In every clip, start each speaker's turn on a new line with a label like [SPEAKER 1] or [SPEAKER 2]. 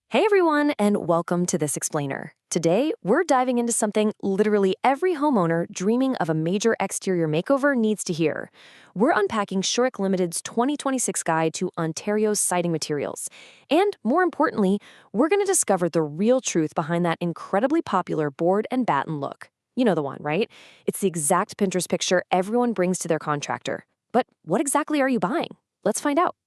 [SPEAKER 1] Hey everyone, and welcome to This Explainer. Today, we're diving into something literally every homeowner dreaming of a major exterior makeover needs to hear. We're unpacking Shurek Limited's 2026 guide to Ontario's siding materials. And more importantly, we're going to discover the real truth behind that incredibly popular board and batten look. You know the one, right? It's the exact Pinterest picture everyone brings to their contractor. But what exactly are you buying? Let's find out.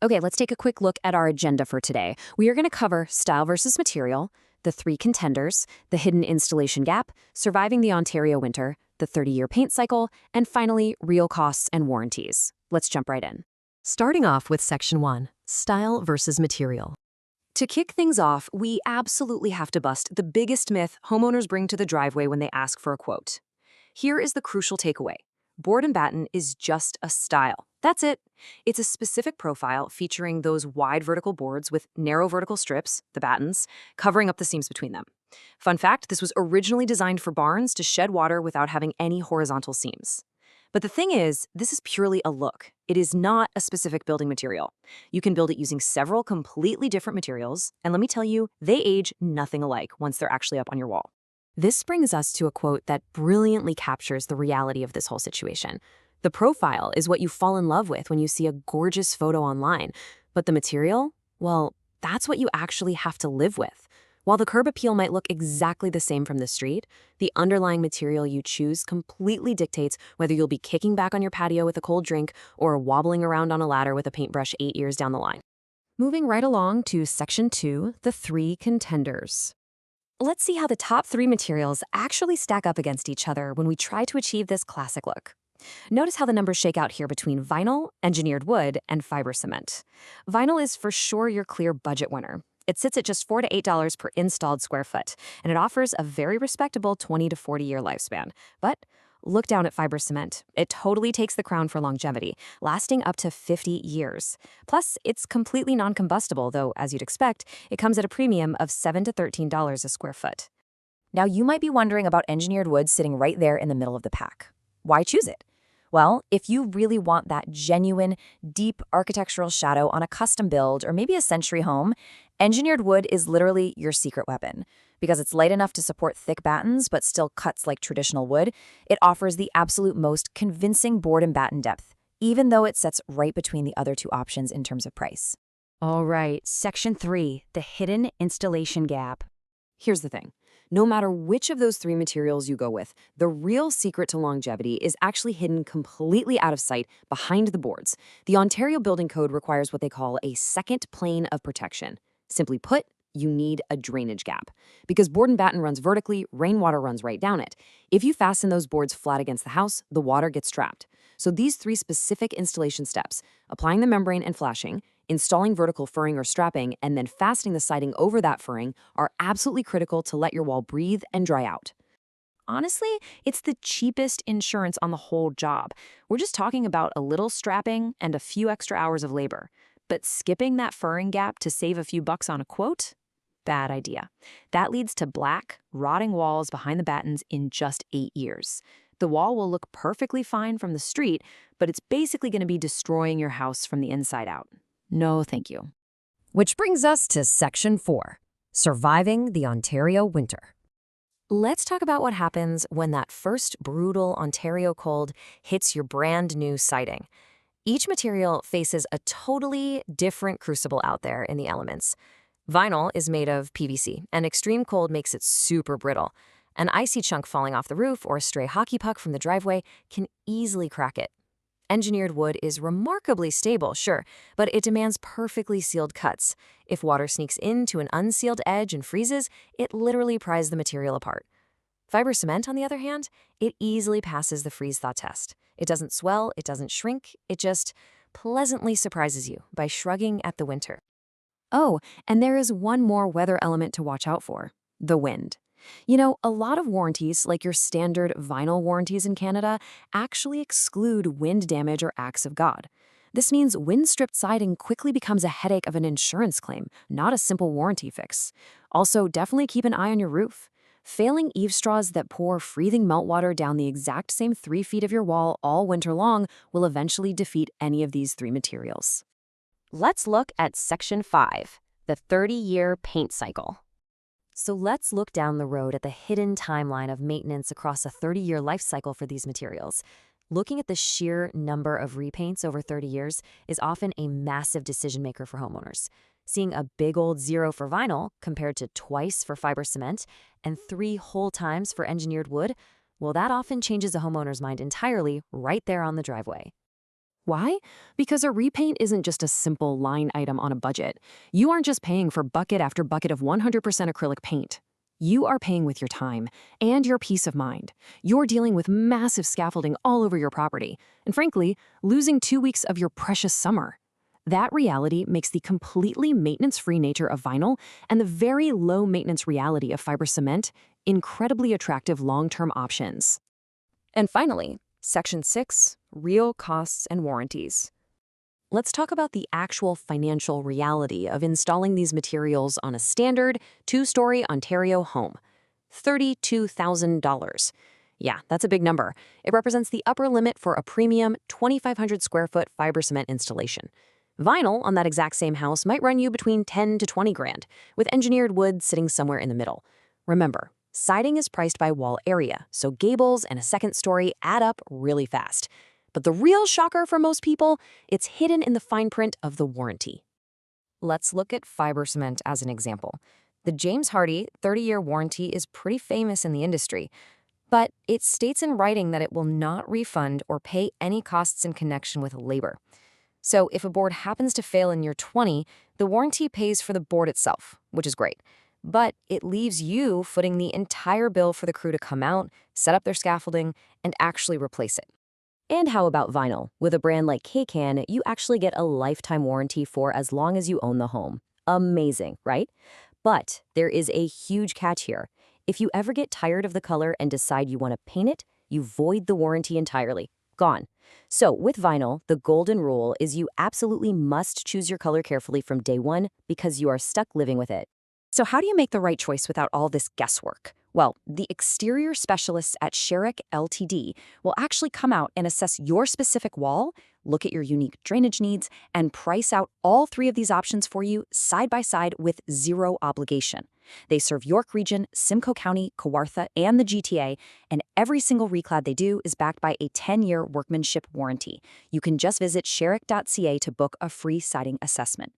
[SPEAKER 1] Okay, let's take a quick look at our agenda for today. We are going to cover style versus material, the three contenders, the hidden installation gap, surviving the Ontario winter, the 30-year paint cycle, and finally, real costs and warranties. Let's jump right in.
[SPEAKER 2] Starting off with Section 1, Style versus Material.
[SPEAKER 1] To kick things off, we absolutely have to bust the biggest myth homeowners bring to the driveway when they ask for a quote. Here is the crucial takeaway. Board and batten is just a style. That's it. It's a specific profile featuring those wide vertical boards with narrow vertical strips, the battens, covering up the seams between them. Fun fact, this was originally designed for barns to shed water without having any horizontal seams. But the thing is, this is purely a look. It is not a specific building material. You can build it using several completely different materials, and let me tell you, they age nothing alike once they're actually up on your wall. This brings us to a quote that brilliantly captures the reality of this whole situation. The profile is what you fall in love with when you see a gorgeous photo online, but the material, well, that's what you actually have to live with. While the curb appeal might look exactly the same from the street, the underlying material you choose completely dictates whether you'll be kicking back on your patio with a cold drink or wobbling around on a ladder with a paintbrush 8 years down the line.
[SPEAKER 2] Moving right along to Section 2, the three contenders.
[SPEAKER 1] Let's see how the top three materials actually stack up against each other when we try to achieve this classic look. Notice how the numbers shake out here between vinyl, engineered wood, and fiber cement. Vinyl is for sure your clear budget winner. It sits at just $4 to $8 per installed square foot, and it offers a very respectable 20 to 40-year lifespan. But look down at fiber cement. It totally takes the crown for longevity, lasting up to 50 years. Plus, it's completely non-combustible, though, as you'd expect, it comes at a premium of $7 to $13 a square foot. Now, you might be wondering about engineered wood sitting right there in the middle of the pack. Why choose it? Well, if you really want that genuine, deep architectural shadow on a custom build or maybe a century home, engineered wood is literally your secret weapon. Because it's light enough to support thick battens but still cuts like traditional wood, it offers the absolute most convincing board and batten depth, even though it sits right between the other two options in terms of price.
[SPEAKER 2] All right, Section 3, the hidden installation gap.
[SPEAKER 1] Here's the thing. No matter which of those three materials you go with, the real secret to longevity is actually hidden completely out of sight behind the boards. The Ontario Building Code requires what they call a second plane of protection. Simply put, you need a drainage gap. Because board and batten runs vertically, rainwater runs right down it. If you fasten those boards flat against the house, the water gets trapped. So these three specific installation steps, applying the membrane and flashing, installing vertical furring or strapping, and then fastening the siding over that furring are absolutely critical to let your wall breathe and dry out. Honestly, it's the cheapest insurance on the whole job. We're just talking about a little strapping and a few extra hours of labor. But skipping that furring gap to save a few bucks on a quote? Bad idea. That leads to black, rotting walls behind the battens in just 8 years. The wall will look perfectly fine from the street, but it's basically going to be destroying your house from the inside out. No, thank you.
[SPEAKER 2] Which brings us to Section 4, Surviving the Ontario Winter.
[SPEAKER 1] Let's talk about what happens when that first brutal Ontario cold hits your brand new siding. Each material faces a totally different crucible out there in the elements. Vinyl is made of PVC, and extreme cold makes it super brittle. An icy chunk falling off the roof or a stray hockey puck from the driveway can easily crack it. Engineered wood is remarkably stable, sure, but it demands perfectly sealed cuts. If water sneaks into an unsealed edge and freezes, it literally pries the material apart. Fiber cement, on the other hand, it easily passes the freeze-thaw test. It doesn't swell, it doesn't shrink, it just pleasantly surprises you by shrugging at the winter. Oh, and there is one more weather element to watch out for: the wind. You know, a lot of warranties, like your standard vinyl warranties in Canada, actually exclude wind damage or acts of God. This means wind-stripped siding quickly becomes a headache of an insurance claim, not a simple warranty fix. Also, definitely keep an eye on your roof. Failing eave straws that pour freezing meltwater down the exact same 3 feet of your wall all winter long will eventually defeat any of these three materials. Let's look at Section 5, the 30-year paint cycle. So let's look down the road at the hidden timeline of maintenance across a 30-year life cycle for these materials. Looking at the sheer number of repaints over 30 years is often a massive decision maker for homeowners. Seeing a big old 0 for vinyl compared to twice for fiber cement and 3 whole times for engineered wood, well, that often changes a homeowner's mind entirely right there on the driveway.
[SPEAKER 3] Why? Because a repaint isn't just a simple line item on a budget. You aren't just paying for bucket after bucket of 100% acrylic paint. You are paying with your time and your peace of mind. You're dealing with massive scaffolding all over your property, and frankly, losing 2 weeks of your precious summer. That reality makes the completely maintenance-free nature of vinyl and the very low-maintenance reality of fiber cement incredibly attractive long-term options.
[SPEAKER 2] And finally, Section 6, Real Costs and Warranties. Let's talk about the actual financial reality of installing these materials on a standard 2-story Ontario home. $32,000. Yeah, that's a big number. It represents the upper limit for a premium 2,500 square foot fiber cement installation. Vinyl on that exact same house might run you between 10 to 20 grand, with engineered wood sitting somewhere in the middle. Remember, siding is priced by wall area, so gables and a second story add up really fast. But the real shocker for most people, it's hidden in the fine print of the warranty. Let's look at fiber cement as an example. The James Hardie 30-year warranty is pretty famous in the industry, but it states in writing that it will not refund or pay any costs in connection with labor. So if a board happens to fail in year 20, the warranty pays for the board itself, which is great. But it leaves you footing the entire bill for the crew to come out, set up their scaffolding, and actually replace it. And how about vinyl? With a brand like K-Can, you actually get a lifetime warranty for as long as you own the home. Amazing, right? But there is a huge catch here. If you ever get tired of the color and decide you want to paint it, you void the warranty entirely. Gone. So with vinyl, the golden rule is you absolutely must choose your color carefully from day one because you are stuck living with it. So how do you make the right choice without all this guesswork? Well, the exterior specialists at Sherrick Ltd. will actually come out and assess your specific wall, look at your unique drainage needs, and price out all 3 of these options for you side by side with 0 obligation. They serve York Region, Simcoe County, Kawartha, and the GTA, and every single reclad they do is backed by a 10-year workmanship warranty. You can just visit sherrick.ca to book a free siding assessment.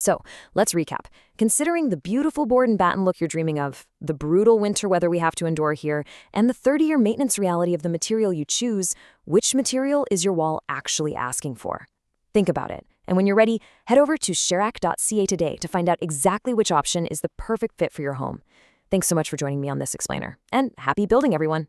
[SPEAKER 2] So, let's recap. Considering the beautiful board and batten look you're dreaming of, the brutal winter weather we have to endure here, and the 30-year maintenance reality of the material you choose, which material is your wall actually asking for? Think about it. And when you're ready, head over to sherrick.ca today to find out exactly which option is the perfect fit for your home. Thanks so much for joining me on this explainer. And happy building, everyone!